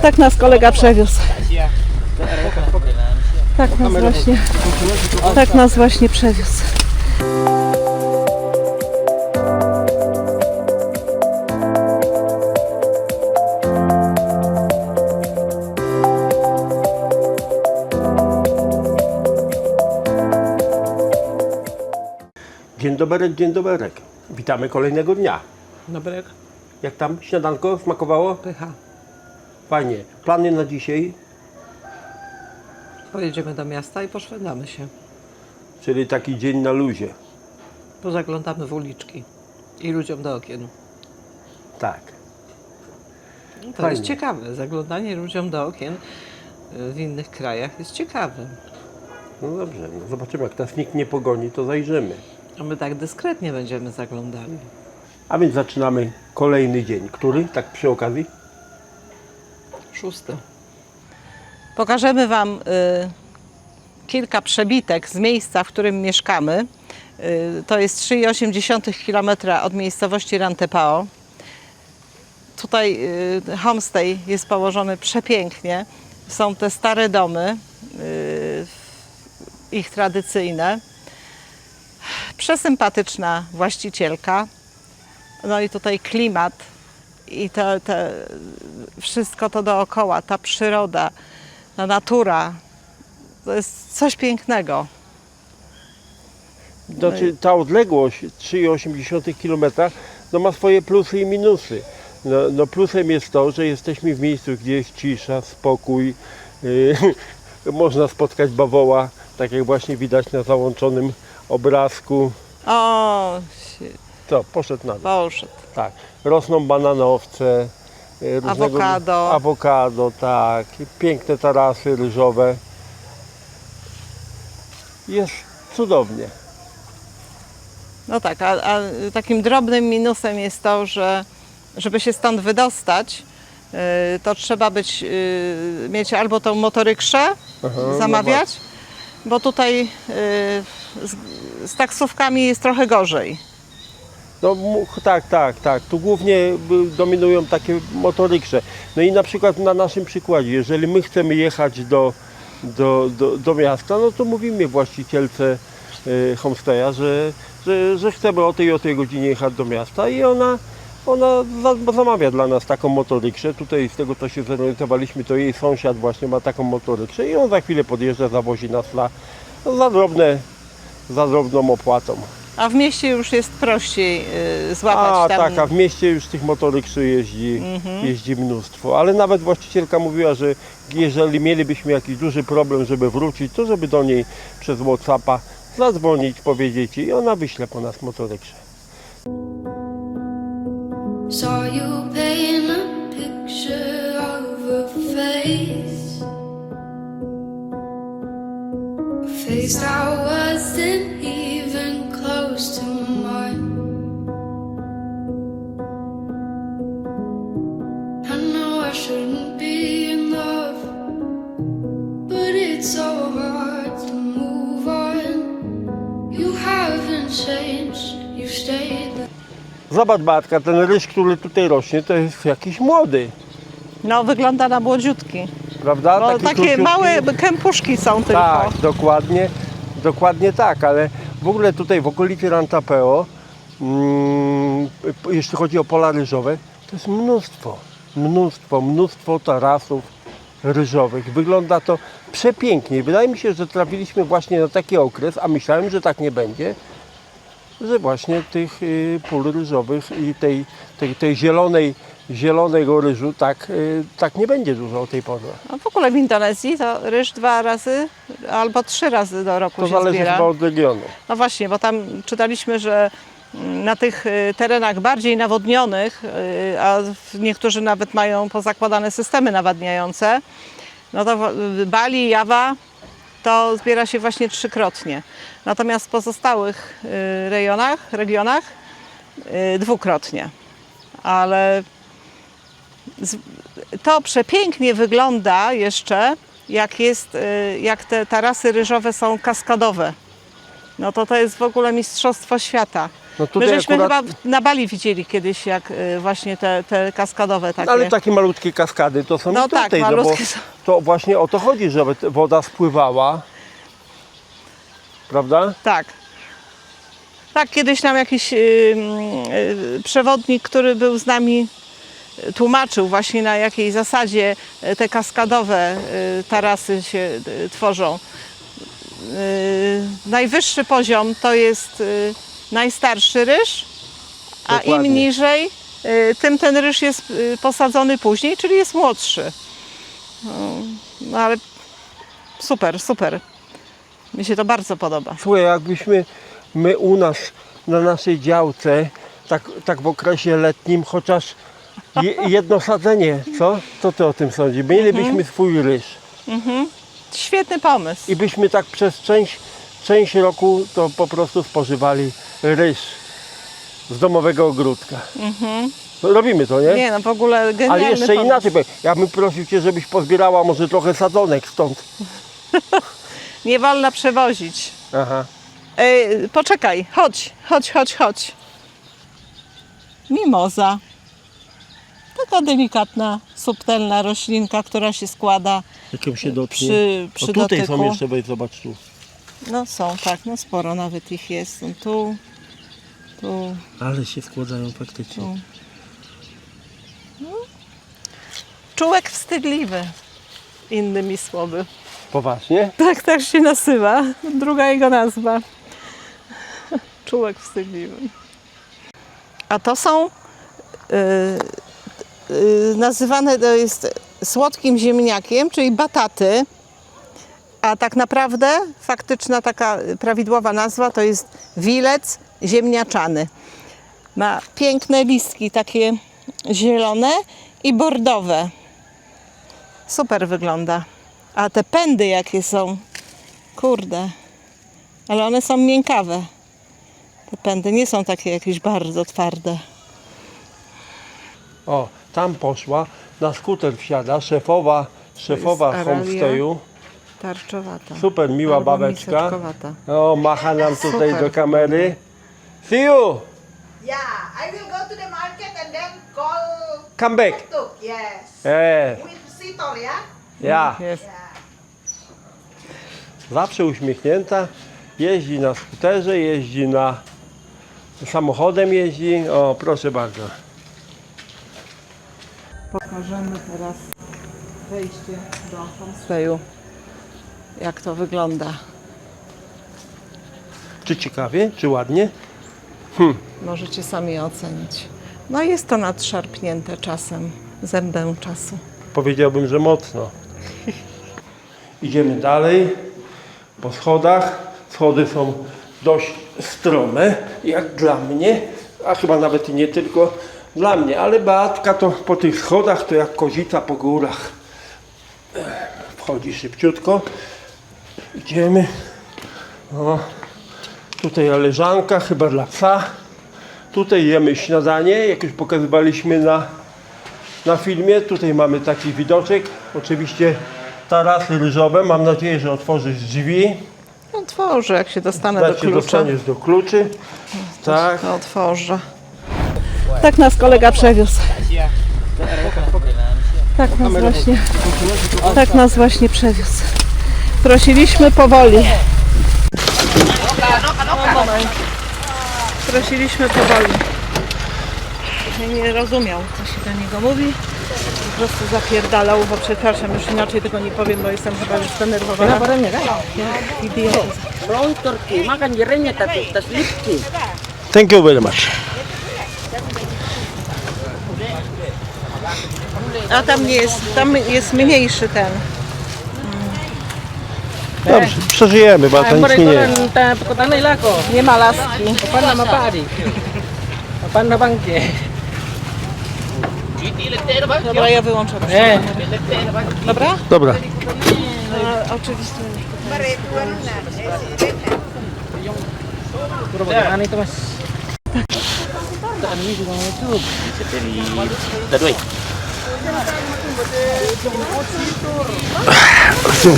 Tak nas kolega przewiózł. Tak nas właśnie przewiózł. Dzień doberek. Witamy kolejnego dnia. Dobrek, Jak tam śniadanko smakowało? pycha. Fajnie. Plany na dzisiaj, Pojedziemy do miasta i poszwendamy się. czyli taki dzień na luzie. Pozaglądamy w uliczki i ludziom do okien. Tak. To Fajnie. jest ciekawe. Zaglądanie ludziom do okien w innych krajach jest ciekawe. No dobrze, no zobaczymy. Jak nas nikt nie pogoni, to zajrzymy. A my tak dyskretnie będziemy zaglądali. A więc zaczynamy kolejny dzień. Który? Tak przy okazji? 6. Pokażemy Wam kilka przebitek z miejsca, w którym mieszkamy. To jest 3,8 km od miejscowości Rantepao. Tutaj homestay jest położony przepięknie. Są te stare domy, ich tradycyjne. Przesympatyczna właścicielka. No i tutaj klimat i wszystko to dookoła, ta przyroda, ta natura. To jest coś pięknego. Znaczy, ta odległość 3,8 km no ma swoje plusy i minusy. No plusem jest to, że jesteśmy w miejscu, gdzie jest cisza, spokój. Można spotkać bawoła, tak jak właśnie widać na załączonym obrazku. O, Co, poszedł na dół. poszedł. Tak, rosną bananowce, awokado, tak, piękne tarasy ryżowe. Jest cudownie. No tak, a takim drobnym minusem jest to, że żeby się stąd wydostać, to trzeba mieć albo tą motorykszę, zamawiać, bo tutaj z taksówkami jest trochę gorzej. No tak. Tu głównie dominują takie motoryksze. No i na przykład na naszym przykładzie, jeżeli my chcemy jechać do miasta, no to mówimy właścicielce homestaya, że chcemy o tej godzinie jechać do miasta i ona zamawia dla nas taką motorykszę. Tutaj z tego co się zorientowaliśmy, to jej sąsiad właśnie ma taką motorykszę i on za chwilę podjeżdża, zawozi nas za drobną opłatą. A w mieście już jest prościej złapać tam. Tak, a w mieście już tych motorykszy jeździ mnóstwo, ale nawet właścicielka mówiła, że jeżeli mielibyśmy jakiś duży problem, żeby wrócić, to żeby do niej przez WhatsAppa zadzwonić, powiedzieć i ona wyśle po nas motorykszę. Saw you paint a picture of a face, a face that wasn't even close to mine. I know I shouldn't be in love, but it's so hard to move on. You haven't changed, you stayed. Zobacz Bartka, ten ryż, który tutaj rośnie, to jest jakiś młody, No wygląda na młodziutki. prawda? Bo Taki takie króciutki. małe kępuszki są tylko. Tak, dokładnie tak, ale w ogóle tutaj w okolicy Rantepao, jeśli chodzi o pola ryżowe, to jest mnóstwo tarasów ryżowych. Wygląda to przepięknie. Wydaje mi się, że trafiliśmy właśnie na taki okres, a myślałem, że tak nie będzie, że właśnie tych pól ryżowych i tej zielonego ryżu tak nie będzie dużo o tej porze. No w ogóle w Indonezji to ryż 2 razy albo 3 razy do roku To się zależy zbiera. chyba od regionu. No właśnie, bo tam czytaliśmy, że na tych terenach bardziej nawodnionych, a niektórzy nawet mają pozakładane systemy nawadniające, no to Bali, Jawa to zbiera się właśnie 3-krotnie. Natomiast w pozostałych regionach 2-krotnie. Ale to przepięknie wygląda jeszcze, jak te tarasy ryżowe są kaskadowe. No to jest w ogóle mistrzostwo świata. No My żeśmy akurat, chyba na Bali widzieli kiedyś, jak właśnie te kaskadowe takie. ale takie malutkie kaskady to są No i tutaj, tak, no bo malutkie są. to właśnie o to chodzi, żeby woda spływała, prawda? Tak. Tak, kiedyś nam jakiś przewodnik, który był z nami, tłumaczył właśnie na jakiej zasadzie te kaskadowe tarasy się tworzą. Najwyższy poziom to jest najstarszy ryż, a im Dokładnie. niżej, tym ten ryż jest posadzony później, czyli jest młodszy. No ale super, super. Mi się to bardzo podoba. Słuchaj, jakbyśmy my u nas na naszej działce, tak w okresie letnim, chociaż jedno sadzenie, co? Co ty o tym sądzisz? Mielibyśmy swój ryż Świetny pomysł. i byśmy tak przez część roku to po prostu spożywali ryż z domowego ogródka. No, robimy to, nie? Nie no, w ogóle genialny Ale jeszcze pomysł. inaczej powiem. Ja bym prosił Cię, żebyś pozbierała może trochę sadzonek stąd. Nie wolno przewozić. Aha. Poczekaj, chodź. Mimoza. Taka delikatna, subtelna roślinka, która się składa Jak ją się dotknie. przy tutaj dotyku. są jeszcze, weź zobacz tu. No są, tak, no sporo nawet ich jest. Są tu. Ale się składają faktycznie. Czułek wstydliwy. Innymi słowy. Poważnie? Tak się nazywa. Druga jego nazwa. Czułek wstydliwy. A to są nazywane to jest słodkim ziemniakiem, czyli bataty. A tak naprawdę faktyczna taka prawidłowa nazwa to jest wilec ziemniaczany. Ma piękne listki, takie zielone i bordowe. Super wygląda. A te pędy jakie są, kurde, ale one są miękkawe. Te pędy nie są takie jakieś bardzo twarde. O, tam poszła, na skuter wsiada szefowa Aralia. homestayu. Tarczowata. Super miła Albo babeczka. miseczkowata. O, macha nam tutaj Super. do kamery. See you! Yeah, I will go to the market and then call Come back! Tuk. Yes. Yes. With Sitol, yeah? Ja. Jest. Zawsze uśmiechnięta. Jeździ na skuterze, jeździ na samochodem jeździ. O, proszę bardzo. Pokażemy teraz wejście do homestayu. Jak to wygląda. Czy ciekawie, czy ładnie? Możecie sami ocenić. No jest to nadszarpnięte czasem, zębem czasu. Powiedziałbym, że mocno. Idziemy dalej po schodach. Schody są dość strome, jak dla mnie, a chyba nawet i nie tylko dla mnie, ale Beatka to po tych schodach to jak kozica po górach. Wchodzi szybciutko. Idziemy. O, tutaj leżanka, chyba dla psa. Tutaj jemy śniadanie, jak już pokazywaliśmy na filmie. Tutaj mamy taki widoczek. Oczywiście tarasy ryżowe. Mam nadzieję, że otworzysz drzwi. Otworzę, jak się dostanę Jak do się klucza. dostaniesz do kluczy. Tak. To otworzę. Tak nas kolega przewiózł. Tak nas właśnie przewiózł. Prosiliśmy powoli. Prosiliśmy powoli. Ja nie rozumiał, co się do niego mówi. Po prostu zapierdalał, bo przepraszam, już inaczej tego nie powiem, bo jestem chyba już zdenerwowana. Jak idiota. Brown turkey, makan jerenya tapi tas lipki. Thank you very much. A tam jest mniejszy ten. Dobrze, przeżyjemy, bo to nic Mereka nie jest. orang ta perkotaan lako. Nie ma laski. Apa nama Pak Adi? Apa nama bangke? Dobra, ja wyłączę. Dobra? Dobra. Oczywiście. Kurang bagaimana itu mas? Tak ini juga itu.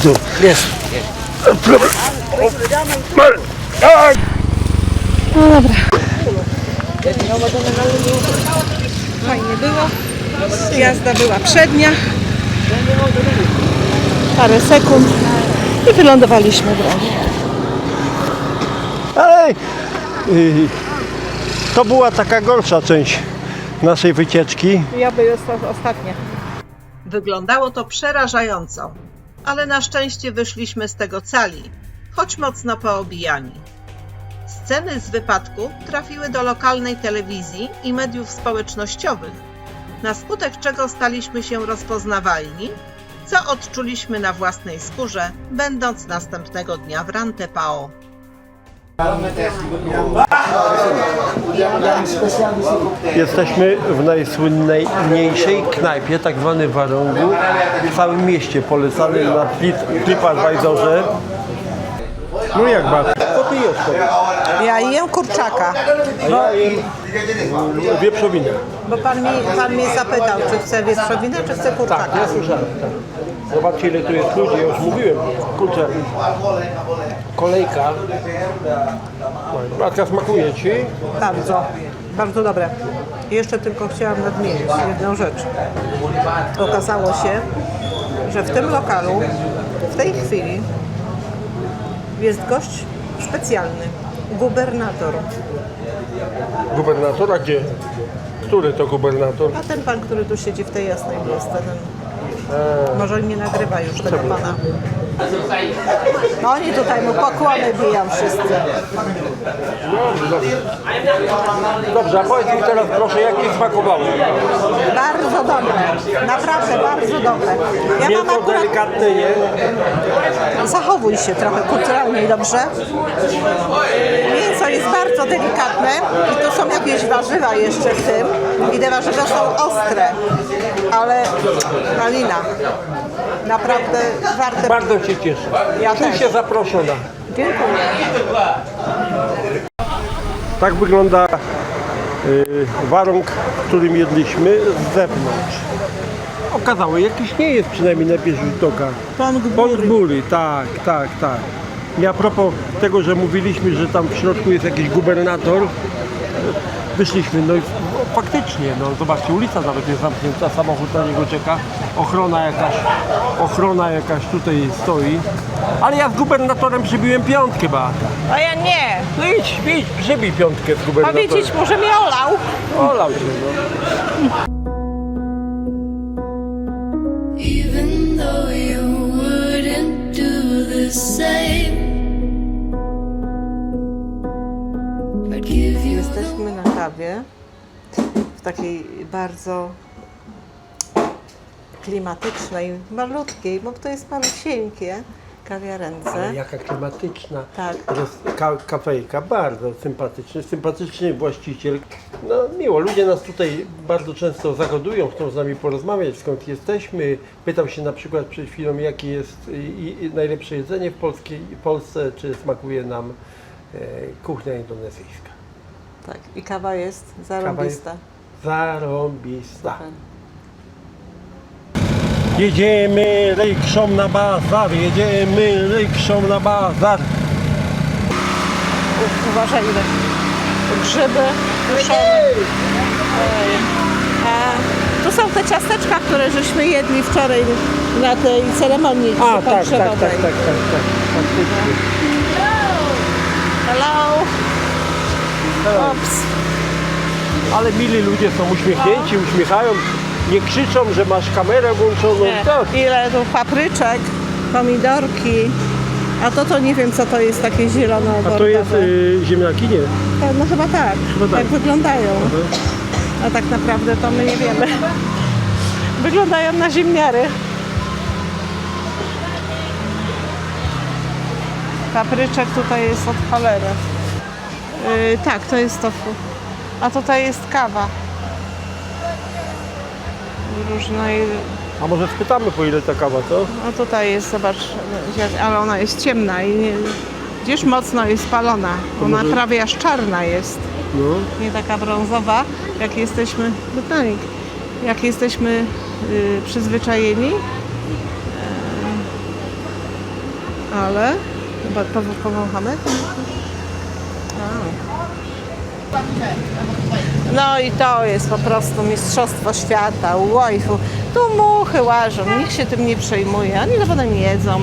Tu. Jest. No dobra. Fajnie było. Jazda była przednia. Parę sekund i wylądowaliśmy w Romie. Ale to była taka gorsza część naszej wycieczki. Ja jest ostatnia. Wyglądało to przerażająco, ale na szczęście wyszliśmy z tego cali, choć mocno poobijani. Sceny z wypadku trafiły do lokalnej telewizji i mediów społecznościowych, na skutek czego staliśmy się rozpoznawalni, co odczuliśmy na własnej skórze, będąc następnego dnia w Rantepao. Jesteśmy w najsłynniejszej knajpie, tak zwanym Warungu, w całym mieście, polecany na TripAdvisorze. No jak bardzo? Co ty jesz? Ja jem kurczaka, Ja jem wieprzowinę. bo pan mnie zapytał, czy chce wieprzowinę, czy chce kurczaka. Tak, ja słyszałem. Tak. Zobaczcie, ile tu jest ludzi, ja już mówiłem. Kurczę, kolejka. Matka, smakuje ci? Bardzo, bardzo dobre. Jeszcze tylko chciałam nadmienić jedną rzecz. Okazało się, że w tym lokalu w tej chwili jest gość specjalny, gubernator. Gubernator? A gdzie? Który to gubernator? A ten pan, który tu siedzi w tej jasnej bluzce, ten... Może nie nagrywa już tego pana. No oni tutaj mu pokłony biją wszyscy. Dobrze, a powiedz mi teraz proszę, jak ci smakowało? Bardzo dobre, naprawdę bardzo dobre. Ja mam Mięso akurat... delikatne, nie? Zachowuj się trochę kulturalnie i dobrze. Mięso jest bardzo delikatne i tu są jakieś warzywa jeszcze w tym i te warzywa są ostre, ale malina, naprawdę warte. Bardzo się cieszę. Ja Czuj też. się zaproszona. Dziękuję. Tak wygląda warung, w którym jedliśmy z zewnątrz. Okazało, jakiś nie jest przynajmniej na pierwszy rzut oka. Pongbury, tak. I a propos tego, że mówiliśmy, że tam w środku jest jakiś gubernator, wyszliśmy, no i faktycznie, no zobaczcie, ulica nawet jest zamknięta, samochód na niego czeka, ochrona jakaś tutaj stoi, ale ja z gubernatorem przybiłem piątkę, Beata. A ja nie. No idź, przybij piątkę z gubernatorem. Powiedzieć mu, że mnie olał. Olał się, no. Even though you wouldn't do the same, I'd give you the Jesteśmy na kawie w takiej bardzo klimatycznej, malutkiej, bo to jest malusieńkie kawiarence. Ale jaka klimatyczna. Tak. Kafejka, bardzo sympatyczny właściciel. No miło, ludzie nas tutaj bardzo często zagodują, chcą z nami porozmawiać, skąd jesteśmy. Pytał się na przykład przed chwilą, jakie jest najlepsze jedzenie w Polsce, czy smakuje nam kuchnia indonezyjska. Tak, i kawa jest zarąbista. Zarąbista. Jedziemy rykszą na bazar, Uważaj, ile grzyby duszone. Tu są te ciasteczka, które żeśmy jedli wczoraj na tej ceremonii pogrzebowej. Tak. Hello. Ops. Ale mili ludzie są uśmiechnięci, uśmiechają, nie krzyczą, że masz kamerę włączoną. Tak. Ile tu papryczek, pomidorki. A to nie wiem, co to jest takie zielono-bordowe. A to jest ziemniaki, nie? No chyba tak, Chyba tak. tak wyglądają. A tak naprawdę to my nie wiemy. Wyglądają na ziemniary. Papryczek tutaj jest od cholery. Tak, to jest tofu. A tutaj jest kawa. Różnej... A może spytamy, po ile ta kawa, co? No tutaj jest, zobacz, ale ona jest ciemna i gdzieś mocno jest spalona. Ona może- prawie aż czarna jest. No. Nie taka brązowa, jak jesteśmy, botanik, jak jesteśmy przyzwyczajeni. Ale chyba powąchamy. No i to jest po prostu mistrzostwo świata. Łojfu. Tu muchy łażą, nikt się tym nie przejmuje. Oni to potem jedzą.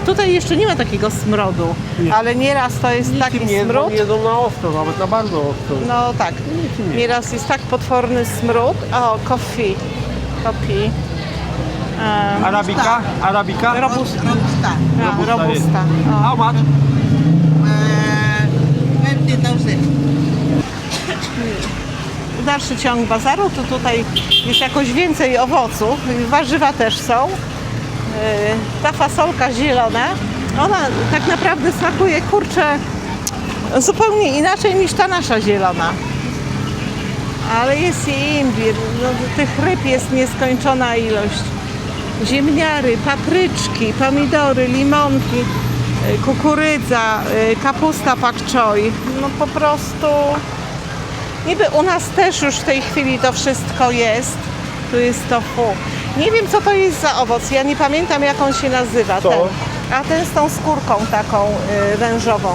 Tutaj jeszcze nie ma takiego smrodu, ale nieraz to jest taki smród. Jedzą na ostro, nawet na bardzo ostro. No tak, nieraz jest tak potworny smród. O, coffee. Arabika? Arabika? Robusta. Robusta. Robusta. O. How much? 20,000. Dalszy ciąg bazaru, to tutaj jest jakoś więcej owoców, warzywa też są. Ta fasolka zielona, ona tak naprawdę smakuje, kurczę, zupełnie inaczej niż ta nasza zielona. Ale jest i imbir, no, tych ryb jest nieskończona ilość. Ziemniary, papryczki, pomidory, limonki, kukurydza, kapusta pak choi. No po prostu, niby u nas też już w tej chwili to wszystko jest. Tu jest tofu. Nie wiem, co to jest za owoc, ja nie pamiętam, jak on się nazywa. Co? Ten. A ten z tą skórką taką wężową.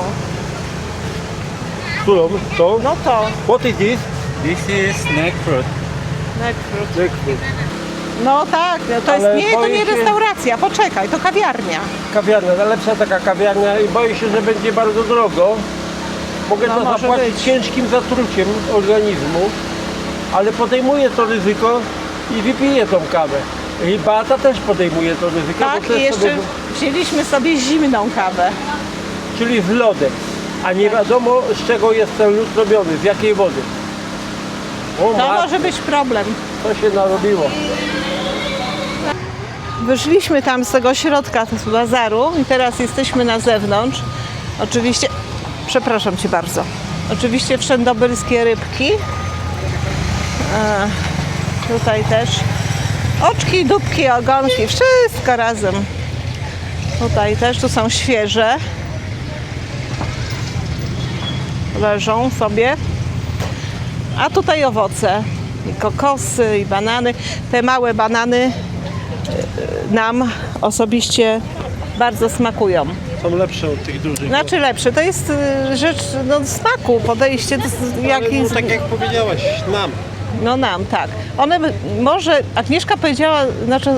Którą? To? No to, What is this? This is snake fruit. Jackfruit. no tak, no to Ale jest, nie, to boję nie się- restauracja, poczekaj, to kawiarnia. Kawiarnia, najlepsza taka kawiarnia i boję się, że będzie bardzo drogo. Mogę No, to może zapłacić być. ciężkim zatruciem organizmu, ale podejmuję to ryzyko i wypiję tą kawę. I Beata też podejmuje to ryzyko, Tak, bo i też jeszcze sobie, wzięliśmy sobie zimną kawę. czyli z lodem, a nie wiadomo z czego jest ten lód robiony, z jakiej wody. O To matko, może być problem. co się narobiło. Wyszliśmy tam z tego środka z bazaru i teraz jesteśmy na zewnątrz. Oczywiście, przepraszam Cię bardzo, oczywiście wszędobylskie rybki. Tutaj też oczki, dupki, ogonki, wszystko razem. Tutaj też, tu są świeże. Leżą sobie. A tutaj owoce. I kokosy, i banany. Te małe banany nam osobiście bardzo smakują. Są lepsze od tych dużych. Znaczy lepsze, to jest rzecz smaku, podejście do jakiś... tak jak powiedziałaś, nam. No nam, tak. One może, Agnieszka powiedziała,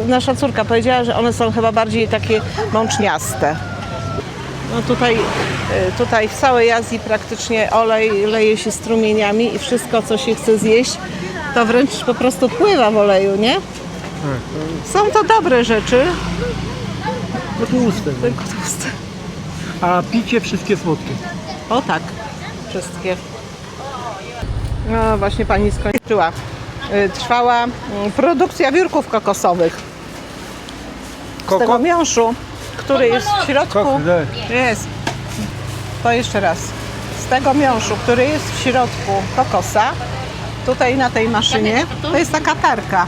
nasza córka powiedziała, że one są chyba bardziej takie mączniaste. No tutaj w całej Azji praktycznie olej leje się strumieniami i wszystko, co się chce zjeść, to wręcz po prostu pływa w oleju, nie? Są to dobre rzeczy, No tłuste. tylko tłuste. A picie wszystkie słodkie. O tak, wszystkie. No właśnie pani skończyła. Trwała produkcja wiórków kokosowych. Z tego miąższu, który jest w środku. Jest. To jeszcze raz. Z tego miąższu, który jest w środku kokosa, tutaj na tej maszynie, to jest taka tarka.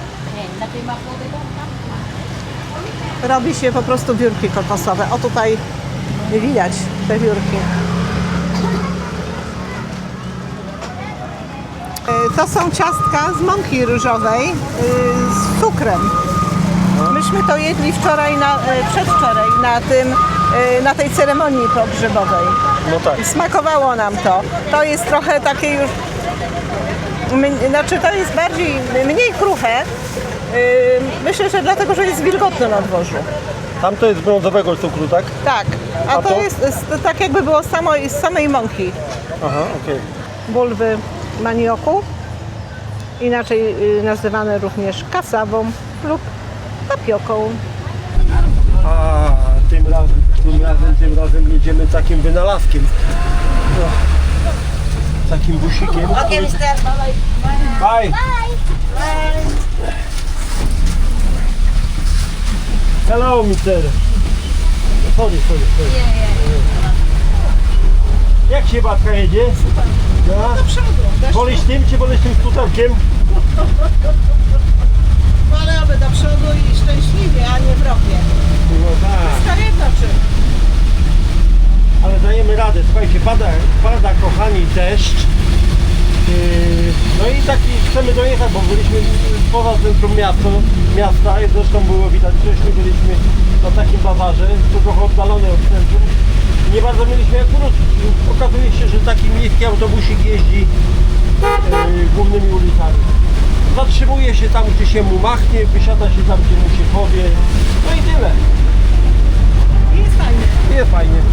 Robi się po prostu wiórki kokosowe. O tutaj widać te wiórki. To są ciastka z mąki ryżowej z cukrem. Myśmy to jedli wczoraj, przedwczoraj na tej ceremonii pogrzebowej. No tak. Smakowało nam to. To jest trochę takie już, znaczy to jest bardziej, mniej kruche. Myślę, że dlatego, że jest wilgotne na dworzu. Tam to jest z brązowego cukru, tak? Tak, a A to to? jest tak jakby było z samej mąki. Aha, okej. Bulwy manioku, inaczej nazywane również kasawą lub tapioką. A tym razem jedziemy takim wynalazkiem. No, takim busikiem. Okay, mister. Bye. Hello, mister. Sorry. Jak się babka jedzie? No. Do przodu, Wolisz tym, czy wolisz tym skuterkiem? wolałby do przodu i szczęśliwie, a nie w rowie. No tak. To jedno czym. Ale dajemy radę, słuchajcie, pada kochani deszcz. No i taki chcemy dojechać, bo byliśmy poza centrum miasta i zresztą było widać, żeśmy byliśmy na takim bazarze, to trochę oddalone od centrum. Nie bardzo mieliśmy jak wrócić. Okazuje się, że taki miejski autobusik jeździ głównymi ulicami. Zatrzymuje się tam, gdzie się mu machnie, wysiada się tam, gdzie mu się powie. No i tyle. Jest fajnie. Jest fajnie.